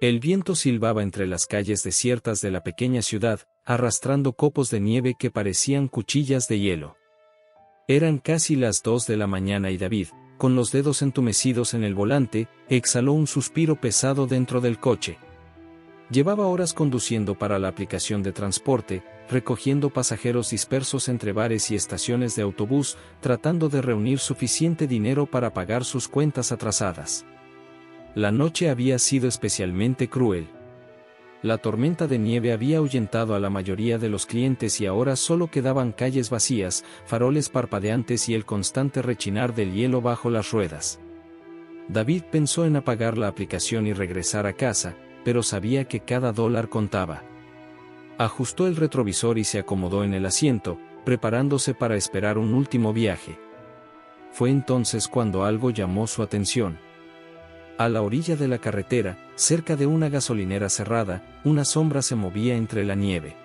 El viento silbaba entre las calles desiertas de la pequeña ciudad, arrastrando copos de nieve que parecían cuchillas de hielo. Eran casi las 2 de la mañana y David, con los dedos entumecidos en el volante, exhaló un suspiro pesado dentro del coche. Llevaba horas conduciendo para la aplicación de transporte, recogiendo pasajeros dispersos entre bares y estaciones de autobús, tratando de reunir suficiente dinero para pagar sus cuentas atrasadas. La noche había sido especialmente cruel. La tormenta de nieve había ahuyentado a la mayoría de los clientes y ahora solo quedaban calles vacías, faroles parpadeantes y el constante rechinar del hielo bajo las ruedas. David pensó en apagar la aplicación y regresar a casa, pero sabía que cada dólar contaba. Ajustó el retrovisor y se acomodó en el asiento, preparándose para esperar un último viaje. Fue entonces cuando algo llamó su atención. A la orilla de la carretera, cerca de una gasolinera cerrada, una sombra se movía entre la nieve.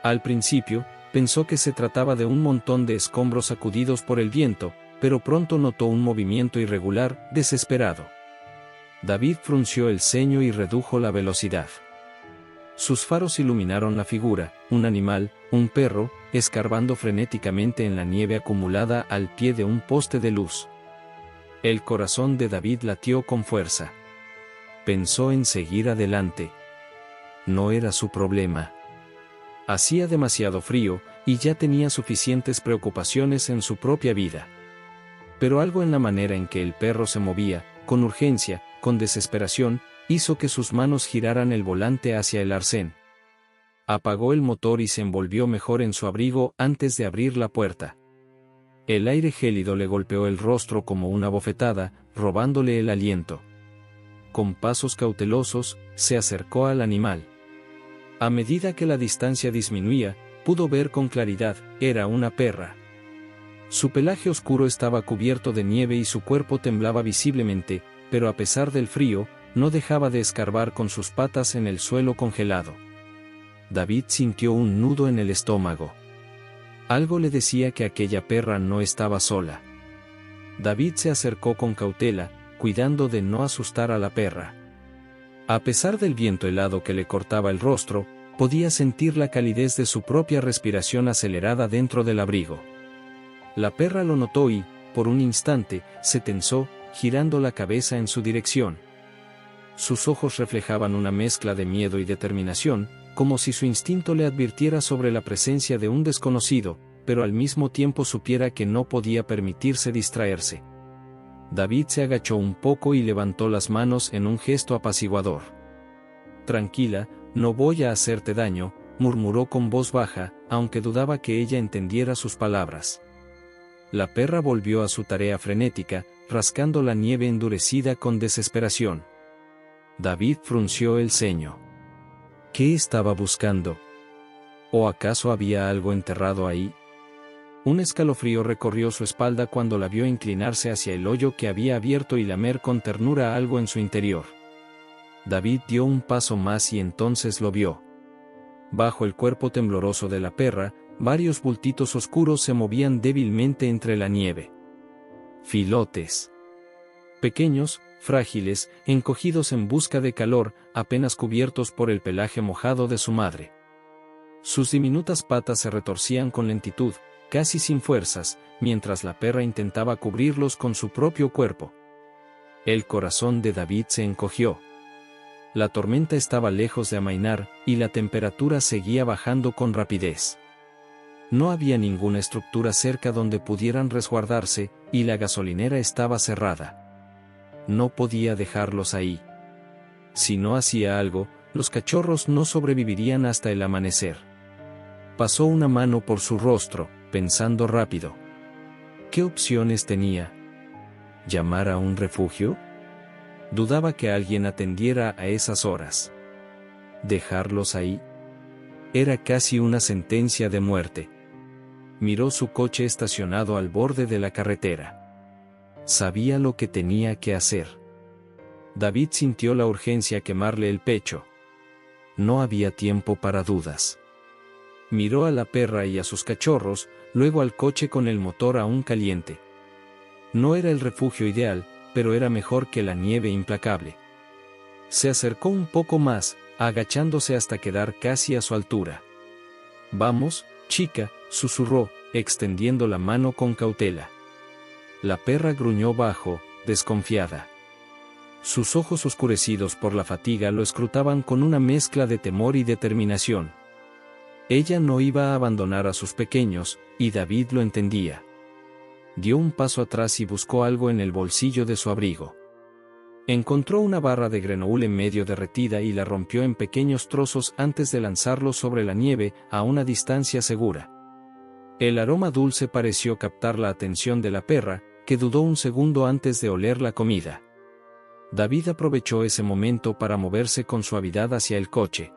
Al principio, pensó que se trataba de un montón de escombros sacudidos por el viento, pero pronto notó un movimiento irregular, desesperado. David frunció el ceño y redujo la velocidad. Sus faros iluminaron la figura, un animal, un perro, escarbando frenéticamente en la nieve acumulada al pie de un poste de luz. El corazón de David latió con fuerza. Pensó en seguir adelante. No era su problema. Hacía demasiado frío, y ya tenía suficientes preocupaciones en su propia vida. Pero algo en la manera en que el perro se movía, con urgencia, con desesperación, hizo que sus manos giraran el volante hacia el arcén. Apagó el motor y se envolvió mejor en su abrigo antes de abrir la puerta. El aire gélido le golpeó el rostro como una bofetada, robándole el aliento. Con pasos cautelosos, se acercó al animal. A medida que la distancia disminuía, pudo ver con claridad, era una perra. Su pelaje oscuro estaba cubierto de nieve y su cuerpo temblaba visiblemente, pero a pesar del frío, no dejaba de escarbar con sus patas en el suelo congelado. David sintió un nudo en el estómago. Algo le decía que aquella perra no estaba sola. David se acercó con cautela, cuidando de no asustar a la perra. A pesar del viento helado que le cortaba el rostro, podía sentir la calidez de su propia respiración acelerada dentro del abrigo. La perra lo notó y, por un instante, se tensó, girando la cabeza en su dirección. Sus ojos reflejaban una mezcla de miedo y determinación, como si su instinto le advirtiera sobre la presencia de un desconocido, pero al mismo tiempo supiera que no podía permitirse distraerse. David se agachó un poco y levantó las manos en un gesto apaciguador. «Tranquila, no voy a hacerte daño», murmuró con voz baja, aunque dudaba que ella entendiera sus palabras. La perra volvió a su tarea frenética, rascando la nieve endurecida con desesperación. David frunció el ceño. ¿Qué estaba buscando? ¿O acaso había algo enterrado ahí? Un escalofrío recorrió su espalda cuando la vio inclinarse hacia el hoyo que había abierto y lamer con ternura algo en su interior. David dio un paso más y entonces lo vio. Bajo el cuerpo tembloroso de la perra, varios bultitos oscuros se movían débilmente entre la nieve. Filotes. Pequeños, frágiles, encogidos en busca de calor, apenas cubiertos por el pelaje mojado de su madre. Sus diminutas patas se retorcían con lentitud, casi sin fuerzas, mientras la perra intentaba cubrirlos con su propio cuerpo. El corazón de David se encogió. La tormenta estaba lejos de amainar, y la temperatura seguía bajando con rapidez. No había ninguna estructura cerca donde pudieran resguardarse, y la gasolinera estaba cerrada. No podía dejarlos ahí. Si no hacía algo, los cachorros no sobrevivirían hasta el amanecer. Pasó una mano por su rostro, pensando rápido. ¿Qué opciones tenía? ¿Llamar a un refugio? Dudaba que alguien atendiera a esas horas. ¿Dejarlos ahí? Era casi una sentencia de muerte. Miró su coche estacionado al borde de la carretera. Sabía lo que tenía que hacer. David sintió la urgencia quemarle el pecho. No había tiempo para dudas. Miró a la perra y a sus cachorros, luego al coche con el motor aún caliente. No era el refugio ideal, pero era mejor que la nieve implacable. Se acercó un poco más, agachándose hasta quedar casi a su altura. «Vamos, chica», susurró, extendiendo la mano con cautela. La perra gruñó bajo, desconfiada. Sus ojos oscurecidos por la fatiga lo escrutaban con una mezcla de temor y determinación. Ella no iba a abandonar a sus pequeños, y David lo entendía. Dio un paso atrás y buscó algo en el bolsillo de su abrigo. Encontró una barra de granola medio derretida y la rompió en pequeños trozos antes de lanzarlo sobre la nieve a una distancia segura. El aroma dulce pareció captar la atención de la perra, que dudó un segundo antes de oler la comida. David aprovechó ese momento para moverse con suavidad hacia el coche.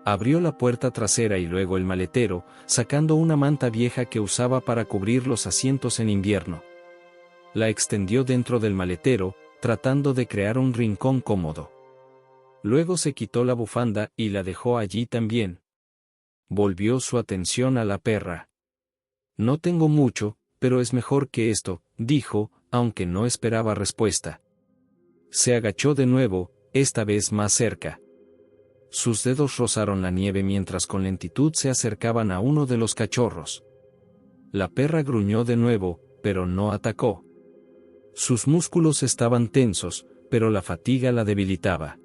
Abrió la puerta trasera y luego el maletero, sacando una manta vieja que usaba para cubrir los asientos en invierno. La extendió dentro del maletero, tratando de crear un rincón cómodo. Luego se quitó la bufanda y la dejó allí también. Volvió su atención a la perra. «No tengo mucho, pero es mejor que esto», dijo, aunque no esperaba respuesta. Se agachó de nuevo, esta vez más cerca. Sus dedos rozaron la nieve mientras con lentitud se acercaban a uno de los cachorros. La perra gruñó de nuevo, pero no atacó. Sus músculos estaban tensos, pero la fatiga la debilitaba.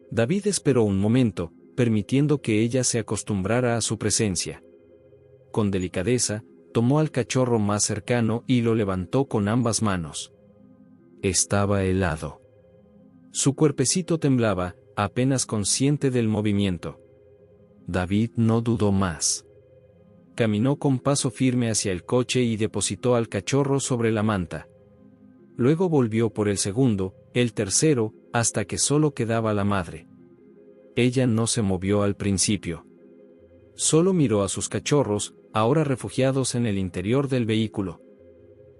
David esperó un momento, permitiendo que ella se acostumbrara a su presencia. Con delicadeza, tomó al cachorro más cercano y lo levantó con ambas manos. Estaba helado. Su cuerpecito temblaba, apenas consciente del movimiento. David no dudó más. Caminó con paso firme hacia el coche y depositó al cachorro sobre la manta. Luego volvió por el segundo, el tercero, hasta que solo quedaba la madre. Ella no se movió al principio. Solo miró a sus cachorros, ahora refugiados en el interior del vehículo.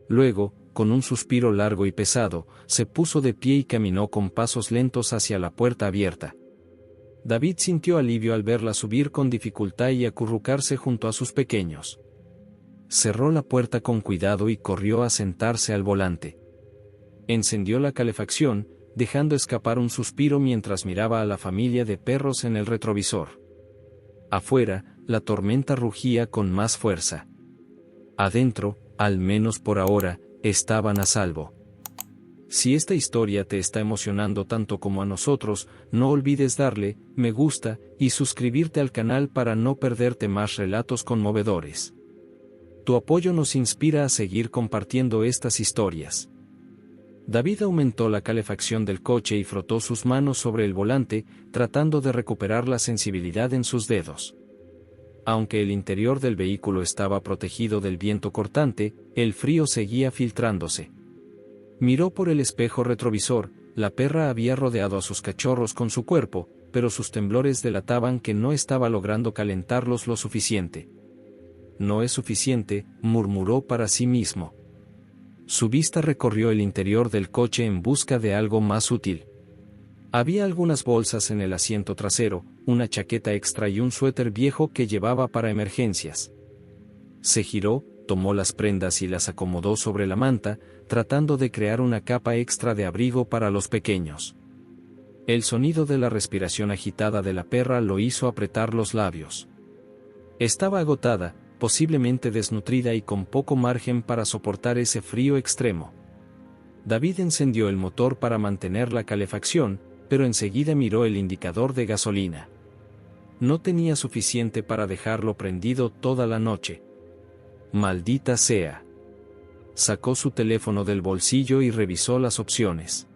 Luego, con un suspiro largo y pesado, se puso de pie y caminó con pasos lentos hacia la puerta abierta. David sintió alivio al verla subir con dificultad y acurrucarse junto a sus pequeños. Cerró la puerta con cuidado y corrió a sentarse al volante. Encendió la calefacción, dejando escapar un suspiro mientras miraba a la familia de perros en el retrovisor. Afuera, la tormenta rugía con más fuerza. Adentro, al menos por ahora, estaban a salvo. Si esta historia te está emocionando tanto como a nosotros, no olvides darle me gusta y suscribirte al canal para no perderte más relatos conmovedores. Tu apoyo nos inspira a seguir compartiendo estas historias. David aumentó la calefacción del coche y frotó sus manos sobre el volante, tratando de recuperar la sensibilidad en sus dedos. Aunque el interior del vehículo estaba protegido del viento cortante, el frío seguía filtrándose. Miró por el espejo retrovisor, la perra había rodeado a sus cachorros con su cuerpo, pero sus temblores delataban que no estaba logrando calentarlos lo suficiente. «No es suficiente», murmuró para sí mismo. Su vista recorrió el interior del coche en busca de algo más útil. Había algunas bolsas en el asiento trasero, una chaqueta extra y un suéter viejo que llevaba para emergencias. Se giró, tomó las prendas y las acomodó sobre la manta, tratando de crear una capa extra de abrigo para los pequeños. El sonido de la respiración agitada de la perra lo hizo apretar los labios. Estaba agotada, posiblemente desnutrida y con poco margen para soportar ese frío extremo. David encendió el motor para mantener la calefacción, pero enseguida miró el indicador de gasolina. No tenía suficiente para dejarlo prendido toda la noche. Maldita sea. Sacó su teléfono del bolsillo y revisó las opciones.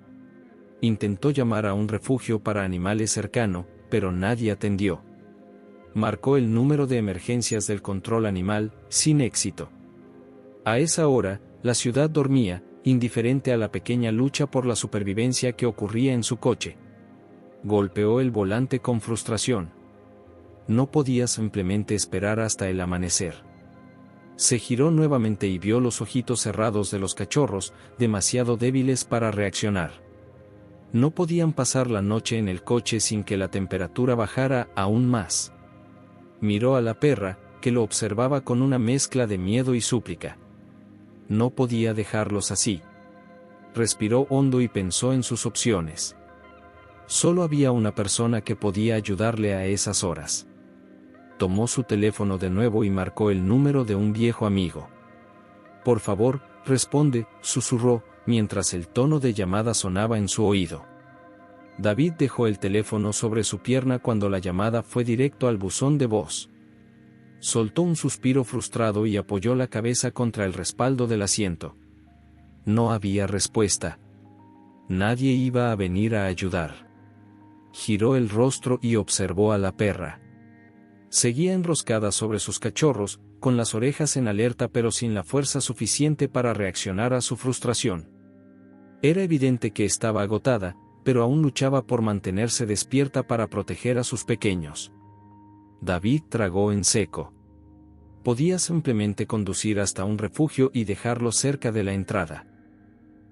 Intentó llamar a un refugio para animales cercano, pero nadie atendió. Marcó el número de emergencias del control animal, sin éxito. A esa hora, la ciudad dormía, indiferente a la pequeña lucha por la supervivencia que ocurría en su coche. Golpeó el volante con frustración. No podía simplemente esperar hasta el amanecer. Se giró nuevamente y vio los ojitos cerrados de los cachorros, demasiado débiles para reaccionar. No podían pasar la noche en el coche sin que la temperatura bajara aún más. Miró a la perra, que lo observaba con una mezcla de miedo y súplica. No podía dejarlos así. Respiró hondo y pensó en sus opciones. Solo había una persona que podía ayudarle a esas horas. Tomó su teléfono de nuevo y marcó el número de un viejo amigo. «Por favor, responde», susurró, mientras el tono de llamada sonaba en su oído. David dejó el teléfono sobre su pierna cuando la llamada fue directo al buzón de voz. Soltó un suspiro frustrado y apoyó la cabeza contra el respaldo del asiento. No había respuesta. Nadie iba a venir a ayudar. Giró el rostro y observó a la perra. Seguía enroscada sobre sus cachorros, con las orejas en alerta pero sin la fuerza suficiente para reaccionar a su frustración. Era evidente que estaba agotada, pero aún luchaba por mantenerse despierta para proteger a sus pequeños. David tragó en seco. Podía simplemente conducir hasta un refugio y dejarlos cerca de la entrada.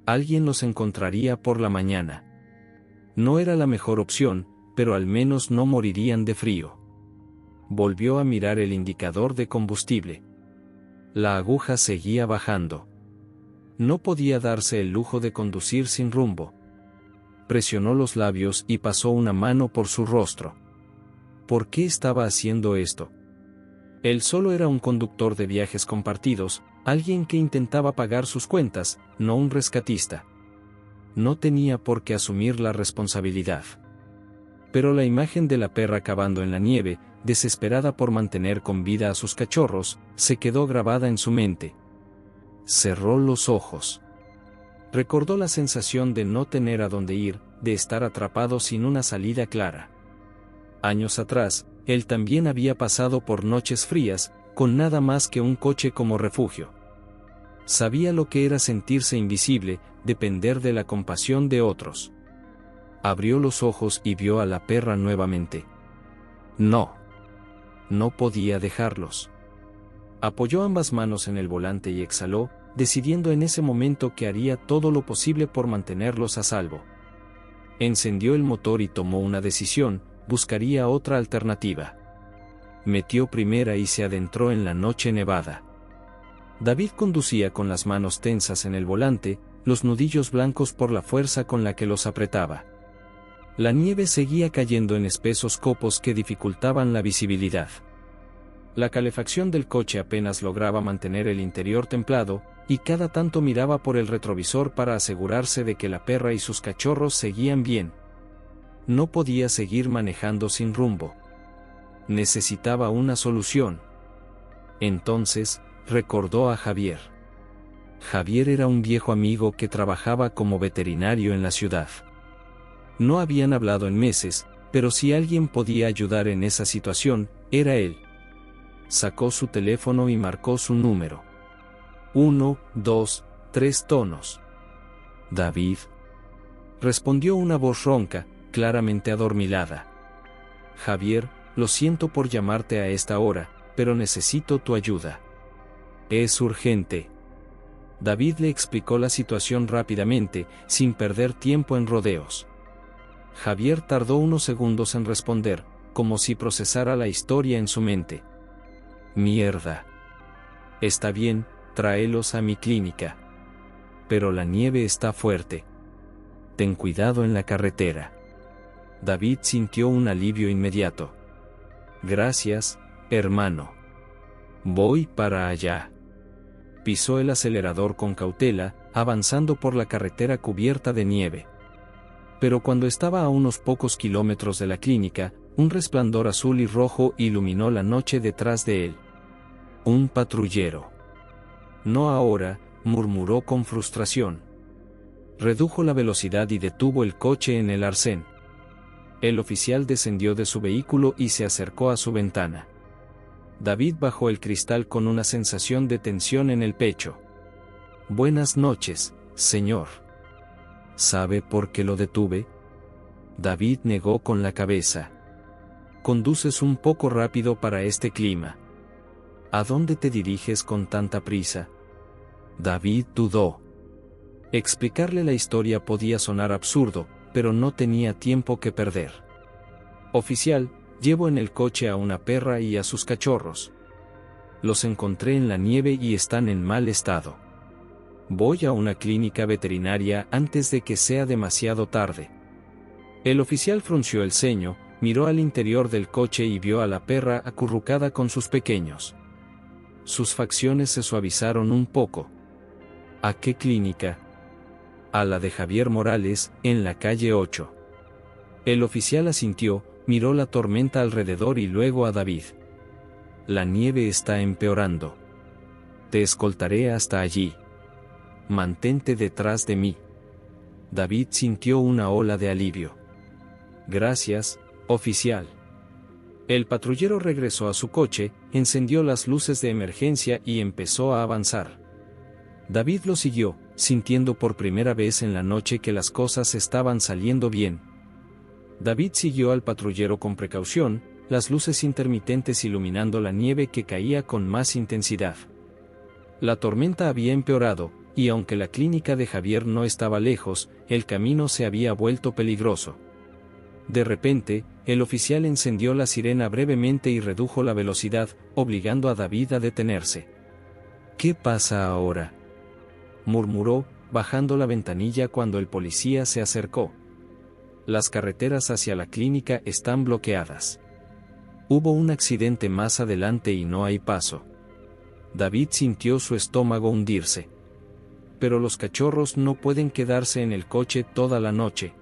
Alguien los encontraría por la mañana. No era la mejor opción, pero al menos no morirían de frío. Volvió a mirar el indicador de combustible. La aguja seguía bajando. No podía darse el lujo de conducir sin rumbo. Presionó los labios y pasó una mano por su rostro. ¿Por qué estaba haciendo esto? Él solo era un conductor de viajes compartidos, alguien que intentaba pagar sus cuentas, no un rescatista. No tenía por qué asumir la responsabilidad. Pero la imagen de la perra cavando en la nieve, desesperada por mantener con vida a sus cachorros, se quedó grabada en su mente. Cerró los ojos. Recordó la sensación de no tener a dónde ir, de estar atrapado sin una salida clara. Años atrás, él también había pasado por noches frías, con nada más que un coche como refugio. Sabía lo que era sentirse invisible, depender de la compasión de otros. Abrió los ojos y vio a la perra nuevamente. No. No podía dejarlos. Apoyó ambas manos en el volante y exhaló, decidiendo en ese momento que haría todo lo posible por mantenerlos a salvo. Encendió el motor y tomó una decisión: buscaría otra alternativa. Metió primera y se adentró en la noche nevada. David conducía con las manos tensas en el volante, los nudillos blancos por la fuerza con la que los apretaba. La nieve seguía cayendo en espesos copos que dificultaban la visibilidad. La calefacción del coche apenas lograba mantener el interior templado, y cada tanto miraba por el retrovisor para asegurarse de que la perra y sus cachorros seguían bien. No podía seguir manejando sin rumbo. Necesitaba una solución. Entonces, recordó a Javier. Javier era un viejo amigo que trabajaba como veterinario en la ciudad. No habían hablado en meses, pero si alguien podía ayudar en esa situación, era él. Sacó su teléfono y marcó su número. 1, 2, 3 tonos. «David», respondió una voz ronca, claramente adormilada. «Javier, lo siento por llamarte a esta hora, pero necesito tu ayuda. Es urgente». David le explicó la situación rápidamente, sin perder tiempo en rodeos. Javier tardó unos segundos en responder, como si procesara la historia en su mente. «Mierda. Está bien, tráelos a mi clínica. Pero la nieve está fuerte. Ten cuidado en la carretera». David sintió un alivio inmediato. «Gracias, hermano. Voy para allá». Pisó el acelerador con cautela, avanzando por la carretera cubierta de nieve. Pero cuando estaba a unos pocos kilómetros de la clínica, un resplandor azul y rojo iluminó la noche detrás de él. Un patrullero. «No ahora», murmuró con frustración. Redujo la velocidad y detuvo el coche en el arcén. El oficial descendió de su vehículo y se acercó a su ventana. David bajó el cristal con una sensación de tensión en el pecho. «Buenas noches, señor». «¿Sabe por qué lo detuve?». David negó con la cabeza. «Conduces un poco rápido para este clima. ¿A dónde te diriges con tanta prisa?». David dudó. Explicarle la historia podía sonar absurdo, pero no tenía tiempo que perder. «Oficial, llevo en el coche a una perra y a sus cachorros. Los encontré en la nieve y están en mal estado. Voy a una clínica veterinaria antes de que sea demasiado tarde». El oficial frunció el ceño, miró al interior del coche y vio a la perra acurrucada con sus pequeños. Sus facciones se suavizaron un poco. ¿A qué clínica? A la de Javier Morales, en la calle 8. El oficial asintió, miró la tormenta alrededor y luego a David. La nieve está empeorando. Te escoltaré hasta allí. Mantente detrás de mí. David sintió una ola de alivio. Gracias, oficial. El patrullero regresó a su coche, encendió las luces de emergencia y empezó a avanzar. David lo siguió, sintiendo por primera vez en la noche que las cosas estaban saliendo bien. David siguió al patrullero con precaución, las luces intermitentes iluminando la nieve que caía con más intensidad. La tormenta había empeorado, y aunque la clínica de Javier no estaba lejos, el camino se había vuelto peligroso. De repente, el oficial encendió la sirena brevemente y redujo la velocidad, obligando a David a detenerse. ¿Qué pasa ahora?, murmuró, bajando la ventanilla cuando el policía se acercó. Las carreteras hacia la clínica están bloqueadas. Hubo un accidente más adelante y no hay paso. David sintió su estómago hundirse. Pero los cachorros no pueden quedarse en el coche toda la noche.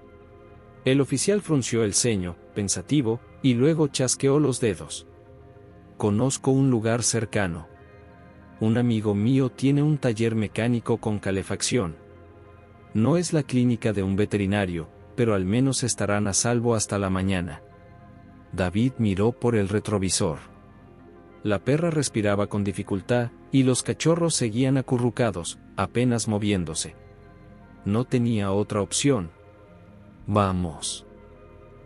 El oficial frunció el ceño, pensativo, y luego chasqueó los dedos. Conozco un lugar cercano. Un amigo mío tiene un taller mecánico con calefacción. No es la clínica de un veterinario, pero al menos estarán a salvo hasta la mañana. David miró por el retrovisor. La perra respiraba con dificultad, y los cachorros seguían acurrucados, apenas moviéndose. No tenía otra opción. Vamos.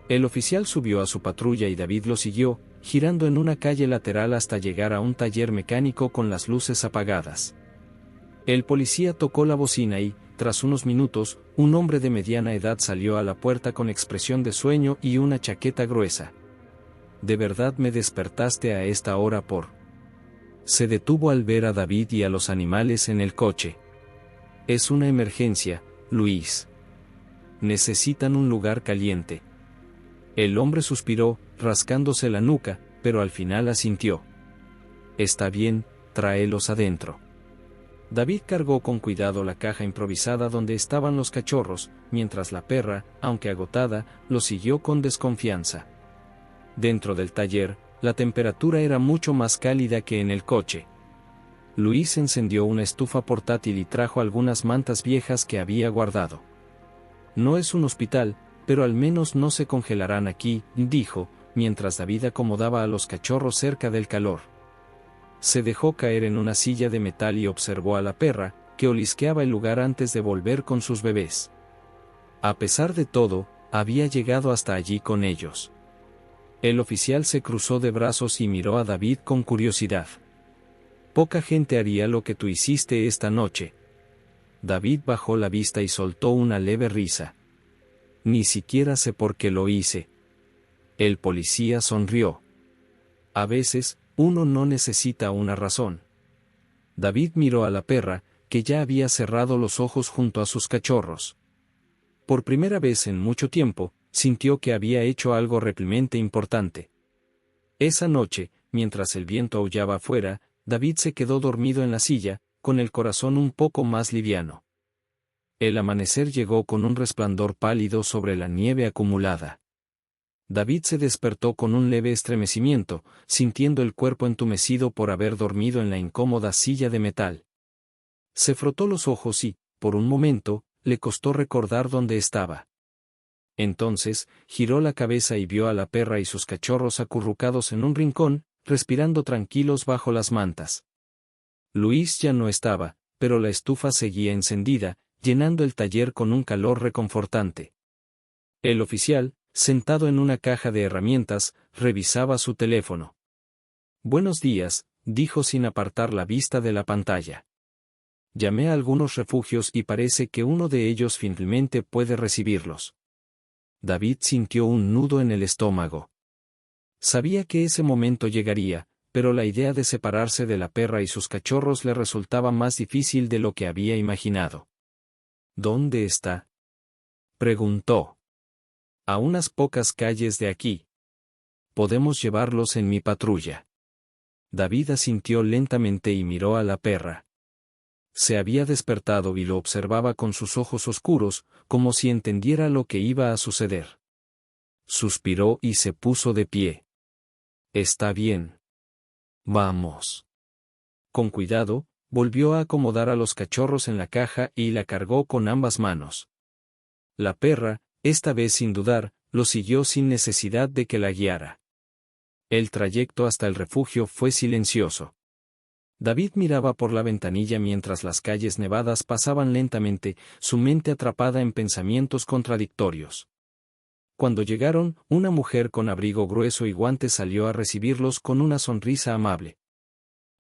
El oficial subió a su patrulla y David lo siguió, girando en una calle lateral hasta llegar a un taller mecánico con las luces apagadas. El policía tocó la bocina y, tras unos minutos, un hombre de mediana edad salió a la puerta con expresión de sueño y una chaqueta gruesa. ¿De verdad me despertaste a esta hora por...? Se detuvo al ver a David y a los animales en el coche. Es una emergencia, Luis. Necesitan un lugar caliente. El hombre suspiró, rascándose la nuca, pero al final asintió. Está bien, tráelos adentro. David cargó con cuidado la caja improvisada donde estaban los cachorros, mientras la perra, aunque agotada, lo siguió con desconfianza. Dentro del taller, la temperatura era mucho más cálida que en el coche. Luis encendió una estufa portátil y trajo algunas mantas viejas que había guardado. No es un hospital, pero al menos no se congelarán aquí, dijo, mientras David acomodaba a los cachorros cerca del calor. Se dejó caer en una silla de metal y observó a la perra, que olisqueaba el lugar antes de volver con sus bebés. A pesar de todo, había llegado hasta allí con ellos. El oficial se cruzó de brazos y miró a David con curiosidad. Poca gente haría lo que tú hiciste esta noche. David bajó la vista y soltó una leve risa. Ni siquiera sé por qué lo hice. El policía sonrió. A veces, uno no necesita una razón. David miró a la perra, que ya había cerrado los ojos junto a sus cachorros. Por primera vez en mucho tiempo, sintió que había hecho algo realmente importante. Esa noche, mientras el viento aullaba afuera, David se quedó dormido en la silla, con el corazón un poco más liviano. El amanecer llegó con un resplandor pálido sobre la nieve acumulada. David se despertó con un leve estremecimiento, sintiendo el cuerpo entumecido por haber dormido en la incómoda silla de metal. Se frotó los ojos y, por un momento, le costó recordar dónde estaba. Entonces, giró la cabeza y vio a la perra y sus cachorros acurrucados en un rincón, respirando tranquilos bajo las mantas. Luis ya no estaba, pero la estufa seguía encendida, llenando el taller con un calor reconfortante. El oficial, sentado en una caja de herramientas, revisaba su teléfono. Buenos días, dijo sin apartar la vista de la pantalla. Llamé a algunos refugios y parece que uno de ellos finalmente puede recibirlos. David sintió un nudo en el estómago. Sabía que ese momento llegaría, pero la idea de separarse de la perra y sus cachorros le resultaba más difícil de lo que había imaginado. ¿Dónde está?, preguntó. A unas pocas calles de aquí. Podemos llevarlos en mi patrulla. David asintió lentamente y miró a la perra. Se había despertado y lo observaba con sus ojos oscuros, como si entendiera lo que iba a suceder. Suspiró y se puso de pie. Está bien. Vamos. Con cuidado, volvió a acomodar a los cachorros en la caja y la cargó con ambas manos. La perra, esta vez sin dudar, lo siguió sin necesidad de que la guiara. El trayecto hasta el refugio fue silencioso. David miraba por la ventanilla mientras las calles nevadas pasaban lentamente, su mente atrapada en pensamientos contradictorios. Cuando llegaron, una mujer con abrigo grueso y guantes salió a recibirlos con una sonrisa amable.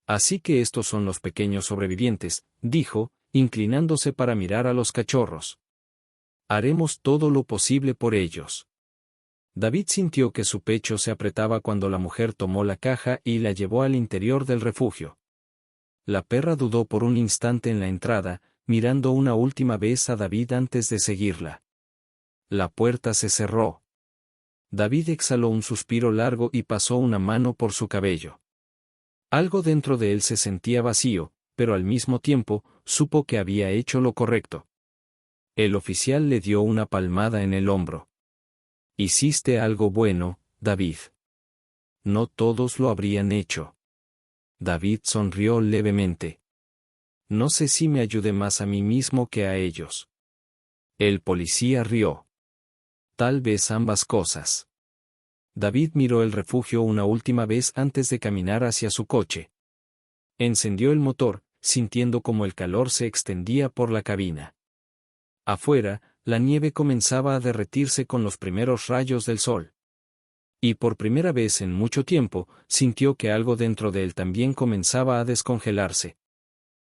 Así que estos son los pequeños sobrevivientes, dijo, inclinándose para mirar a los cachorros. Haremos todo lo posible por ellos. David sintió que su pecho se apretaba cuando la mujer tomó la caja y la llevó al interior del refugio. La perra dudó por un instante en la entrada, mirando una última vez a David antes de seguirla. La puerta se cerró. David exhaló un suspiro largo y pasó una mano por su cabello. Algo dentro de él se sentía vacío, pero al mismo tiempo, supo que había hecho lo correcto. El oficial le dio una palmada en el hombro. Hiciste algo bueno, David. No todos lo habrían hecho. David sonrió levemente. No sé si me ayudé más a mí mismo que a ellos. El policía rió. Tal vez ambas cosas. David miró el refugio una última vez antes de caminar hacia su coche. Encendió el motor, sintiendo como el calor se extendía por la cabina. Afuera, la nieve comenzaba a derretirse con los primeros rayos del sol. Y por primera vez en mucho tiempo, sintió que algo dentro de él también comenzaba a descongelarse.